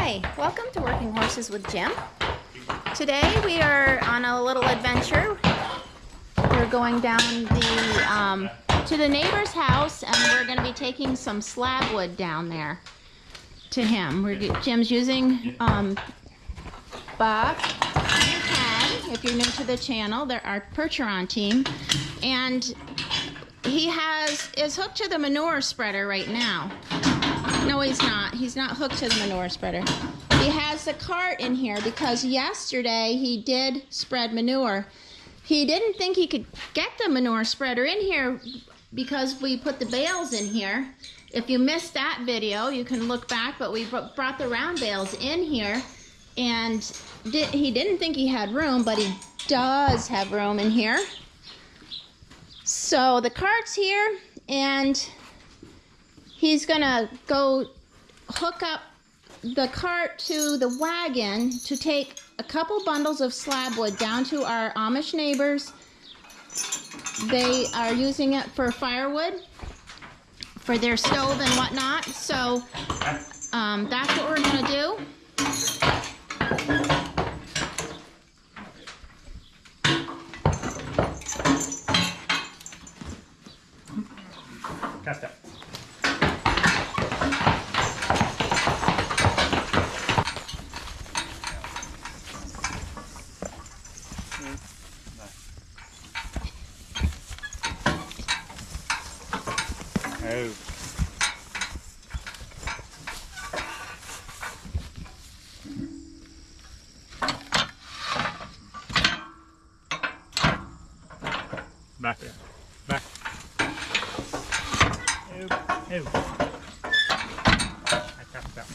Hi, welcome to Working Horses with Jim. Today we are on a little adventure. We're going down to the neighbor's house, and we're going to be taking some slabwood down there to him. Jim's using Bob and Ken. If you're new to the channel, they're our Percheron team, and he is hooked to the manure spreader right now. No, he's not. He's not hooked to the manure spreader. He has the cart in here because yesterday he did spread manure. He didn't think he could get the manure spreader in here because we put the bales in here. If you missed that video, you can look back, but we brought the round bales in here, and he didn't think he had room, but he does have room in here. So the cart's here, and he's gonna go hook up the cart to the wagon to take a couple bundles of slabwood down to our Amish neighbors. They are using it for firewood for their stove and whatnot. So that's what we're gonna do. Cast up. Oh. Back there. Back. Oh. I tapped that.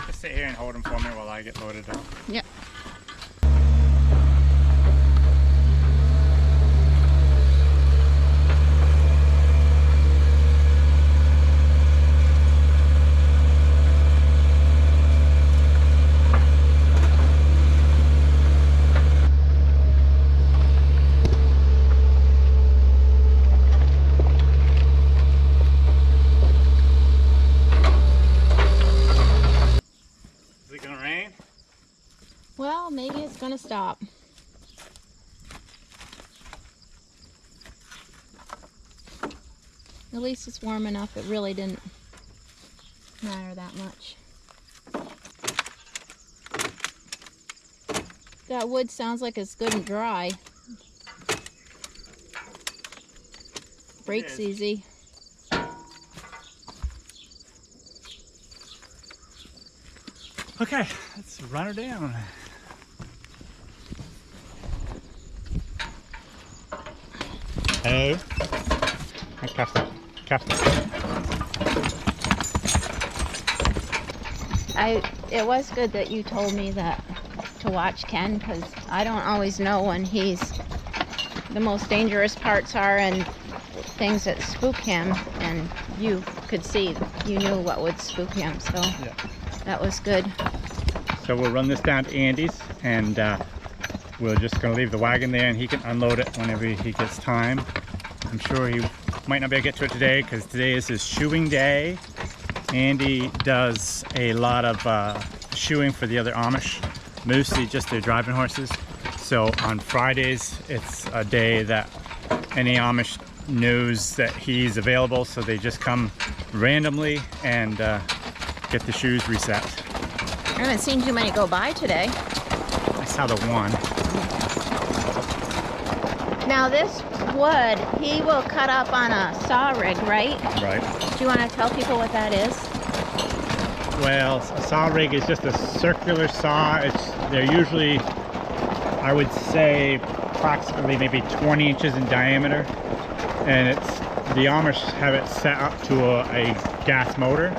Just sit here and hold him for me while I get loaded up. Yep. Well, maybe it's gonna stop. At least it's warm enough. It really didn't matter that much. That wood sounds like it's good and dry. Breaks easy. Okay, let's run her down. Oh, I cuffed it. Cuffed it. It was good that you told me that to watch Ken, because I don't always know when the most dangerous parts are and things that spook him, and you could see, you knew what would spook him, so yeah. That was good. So we'll run this down to Andy's, and we're just going to leave the wagon there, and he can unload it whenever he gets time. I'm sure he might not be able to get to it today because today is his shoeing day. Andy does a lot of shoeing for the other Amish, mostly just their driving horses. So on Fridays, it's a day that any Amish knows that he's available, so they just come randomly and get the shoes reset. I haven't seen too many go by today. I saw the one. Now this wood, he will cut up on a saw rig, right? Right. Do you want to tell people what that is? Well, a saw rig is just a circular saw. They're usually, I would say, approximately maybe 20 inches in diameter. And the Amish have it set up to a gas motor.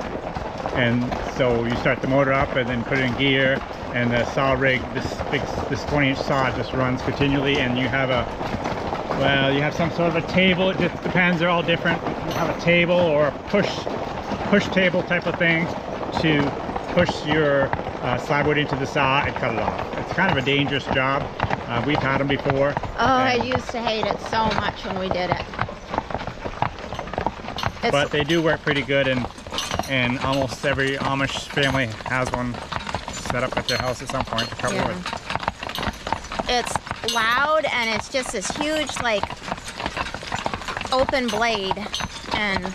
And so you start the motor up and then put it in gear, and the saw rig, this 20-inch saw just runs continually, and you have you have some sort of a table. It just depends, they're all different. You have a table or a push table type of thing to push your slabwood into the saw and cut it off. It's kind of a dangerous job. We've had them before. Oh, I used to hate it so much when we did it. But they do work pretty good, and almost every Amish family has one set up at their house at some point to cut wood. It's loud, and it's just this huge, like, open blade. And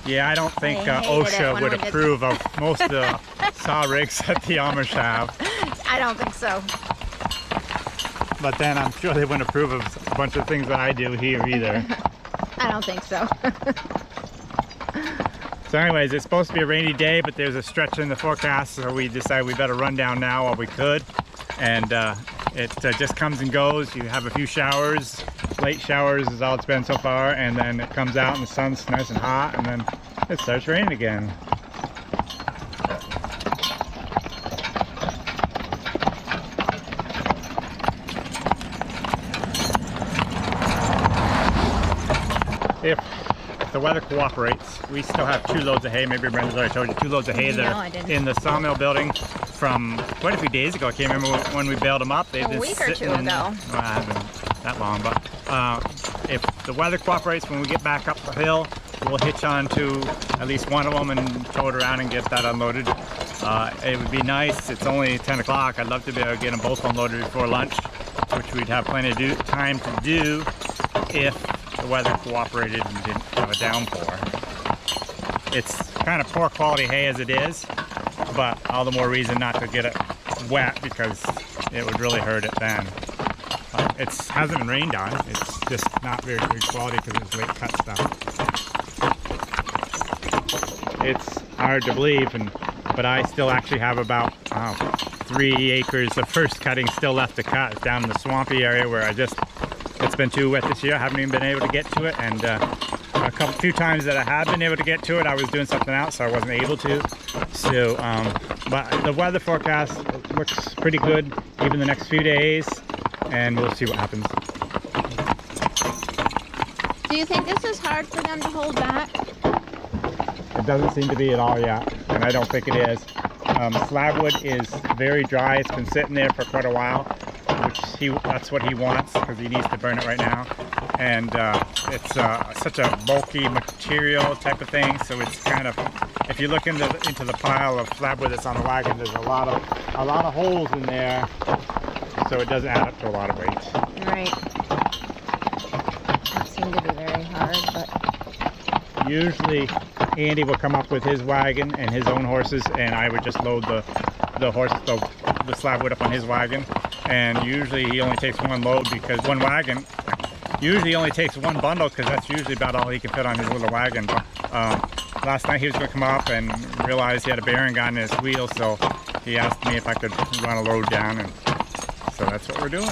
yeah, I don't think OSHA would approve of most of the saw rigs that the Amish have. I don't think so. But then I'm sure they wouldn't approve of a bunch of things that I do here either. I don't think so. So anyways, it's supposed to be a rainy day, but there's a stretch in the forecast, so we decided we better run down now while we could. And it just comes and goes. You have a few showers, late showers is all it's been so far, and then it comes out and the sun's nice and hot, and then it starts raining again. If the weather cooperates, we still have 2 loads of hay. Maybe Brenda's already told you, 2 loads of hay that are in the sawmill building from quite a few days ago. I can't remember when we baled them up. They've a week or 2 ago. Well, it hasn't been that long, but if the weather cooperates, when we get back up the hill, we'll hitch on to at least one of them and tow it around and get that unloaded. It would be nice. It's only 10 o'clock. I'd love to be able to get them both unloaded before lunch, which we'd have plenty of time to do if the weather cooperated and didn't have a downpour. It's kind of poor quality hay as it is, but all the more reason not to get it wet because it would really hurt it then. It hasn't been rained on. It's just not very good quality because it's late cut stuff. It's hard to believe, but I still actually have about 3 acres of first cutting still left to cut. It's down in the swampy area where it's been too wet this year. I haven't even been able to get to it, and few times that I have been able to get to it, I was doing something else, so I wasn't able to. So, but the weather forecast looks pretty good, even the next few days, and we'll see what happens. Do you think this is hard for them to hold back? It doesn't seem to be at all yet, and I don't think it is. Slabwood is very dry. It's been sitting there for quite a while, that's what he wants because he needs to burn it right now. And it's such a bulky material type of thing, so it's kind of, if you look into the pile of slabwood that's on the wagon, there's a lot of holes in there, so it doesn't add up to a lot of weight. Right. That seemed to be very hard, but usually Andy will come up with his wagon and his own horses, and I would just load the slabwood up on his wagon. And usually he only takes one load because one wagon usually only takes one bundle because that's usually about all he can fit on his little wagon. But last night he was going to come up and realized he had a bearing gun in his wheel, so he asked me if I could run a load down, and so that's what we're doing.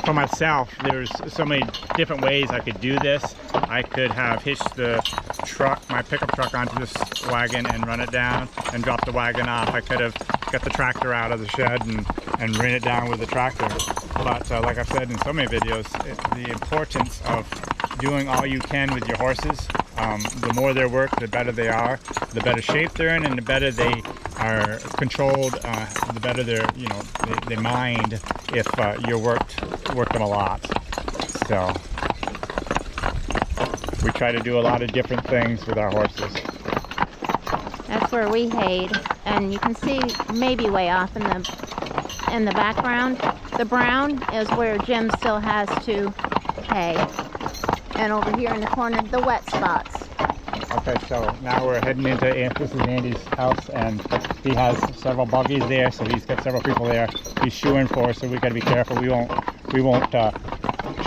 For myself, there's so many different ways I could do this. I could have hitched my pickup truck onto this wagon and run it down and drop the wagon off. I could have got the tractor out of the shed and ran it down with the tractor. But like I've said in so many videos, the importance of doing all you can with your horses. The more they work, the better they are, the better shape they're in, and the better they are controlled, the better they mind if you work them a lot. So we try to do a lot of different things with our horses. That's where we hayed, and you can see maybe way off in the background, the brown is where Jim still has to hay, and over here in the corner, the wet spots. Okay, so now we're heading into, this is Andy's house, and he has several buggies there, so he's got several people there he's shoeing for, so we got to be careful. We won't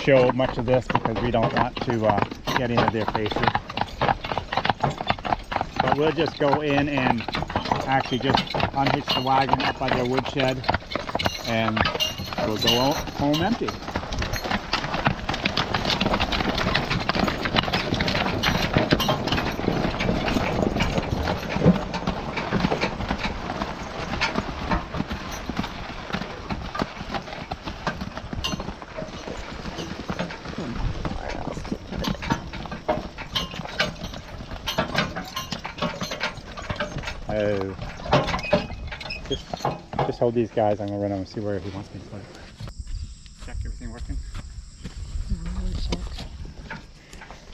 show much of this because we don't want to get into their faces. But we'll just go in and actually just unhitch the wagon up by their woodshed, and we'll go home empty. Oh. Just hold these guys. I'm gonna run over and see where he wants me to put it. Check everything working.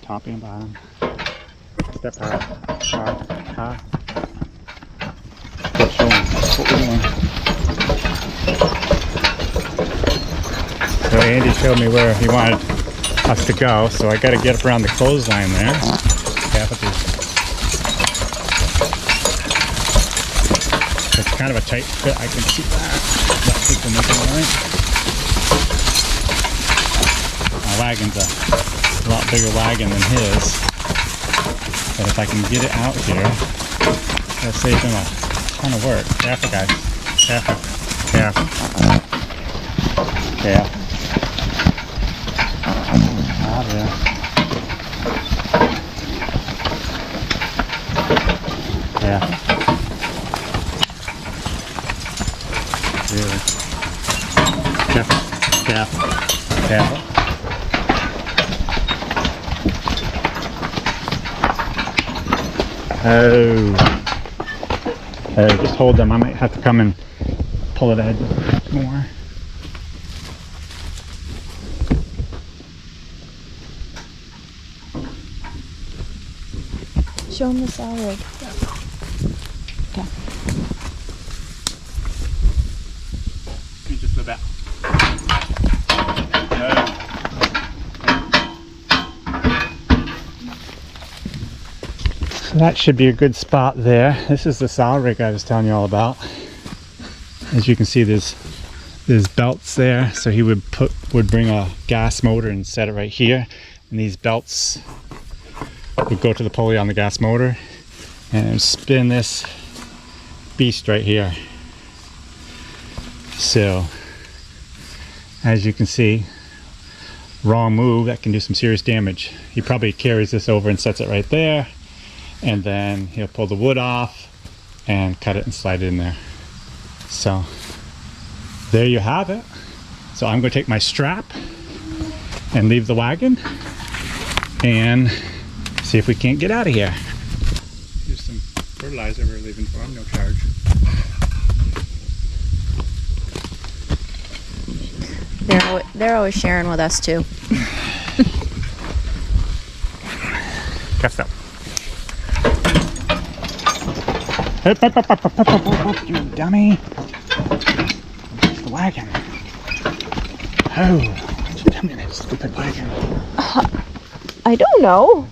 Top and bottom. Step out. High. Show them what we're doing. So Andy showed me where he wanted us to go, so I got to get up around the clothesline there. It's kind of a tight fit, I can see that. I think we'll make it alright. My wagon's a lot bigger wagon than his, but if I can get it out here, that'll save him a ton of work. Careful, guys. Careful. Careful. Careful. Ah, yeah. Yeah. Really. Careful. Careful. Careful. Oh. Just hold them. I might have to come and pull it ahead more. Show them the saw rig. Okay. Let me just live out. So that should be a good spot there. This is the saw rig I was telling you all about. As you can see, there's belts there. So he would bring a gas motor and set it right here, and these belts would go to the pulley on the gas motor and spin this beast right here. So as you can see, wrong move, that can do some serious damage. He probably carries this over and sets it right there, and then he'll pull the wood off and cut it and slide it in there. So there you have it. So I'm going to take my strap and leave the wagon and see if we can't get out of here. Here's some fertilizer we're leaving for him, no charge. They're always sharing with us too. Catch up. Up, you dummy. It's the wagon. Oh, what you dummy in that stupid wagon? I don't know.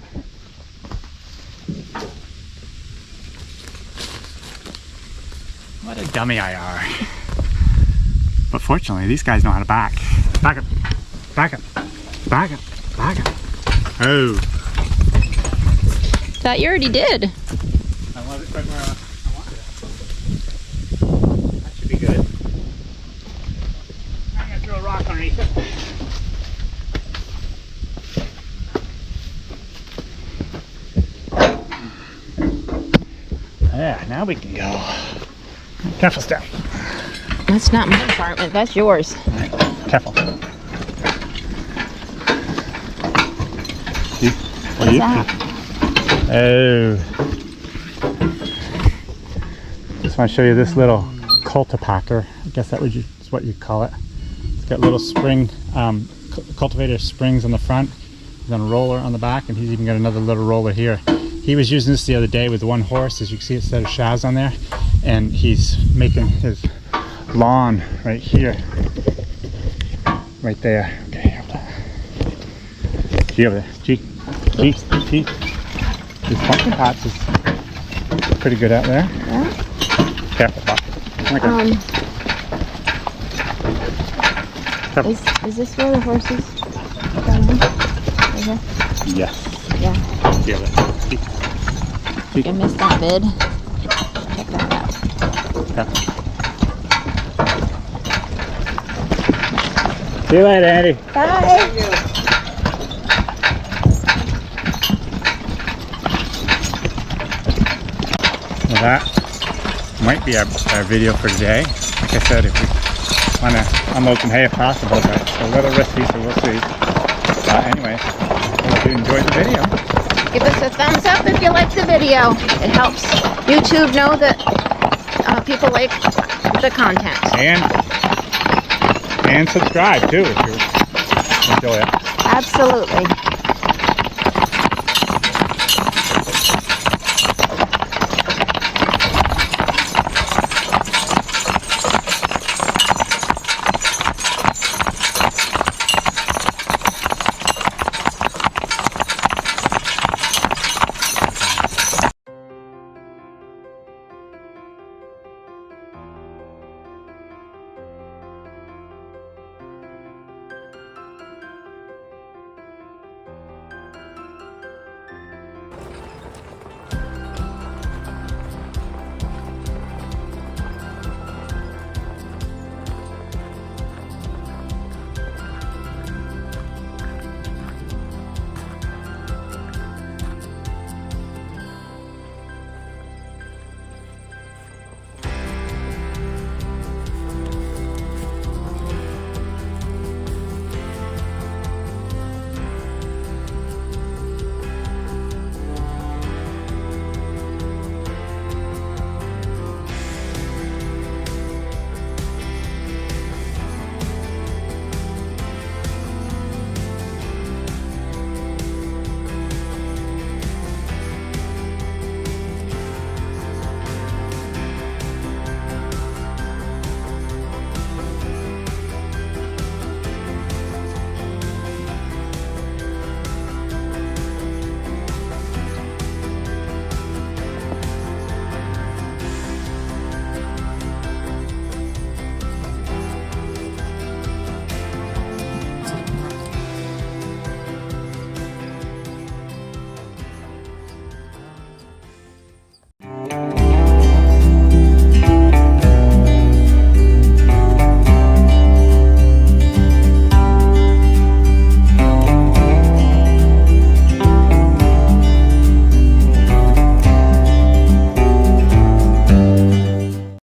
What a dummy I are. But fortunately, these guys know how to back. Back up. Back up. Back up. Back up. Oh. Thought you already did. I love it right where I wanted it. That should be good. I'm going to throw a rock underneath it. Yeah, now we can go. Careful, step. That's not my apartment, that's yours. All right, careful. What's that? Oh. Just want to show you this little cultipacker. I guess that is what you call it. It's got little spring, cultivator springs on the front, then a roller on the back, and he's even got another little roller here. He was using this the other day with one horse. As you can see, it said a shafts on there, and he's making his lawn right here, right there. Okay, hold on. G over there. G. These pumpkin pots is pretty good out there. Yeah. Careful, Pop. Is this where the horses go in? Right here? Yes. Yeah. G over there. I missed that vid. Check that out. Careful. See you later, Andy. Bye. Well, that might be our video for today. Like I said, if we want to unload some hay if possible, but it's a little risky, so we'll see. Anyways, hope you enjoyed the video. Give us a thumbs up if you like the video. It helps YouTube know that people like the content. And subscribe too if you enjoy it. Absolutely.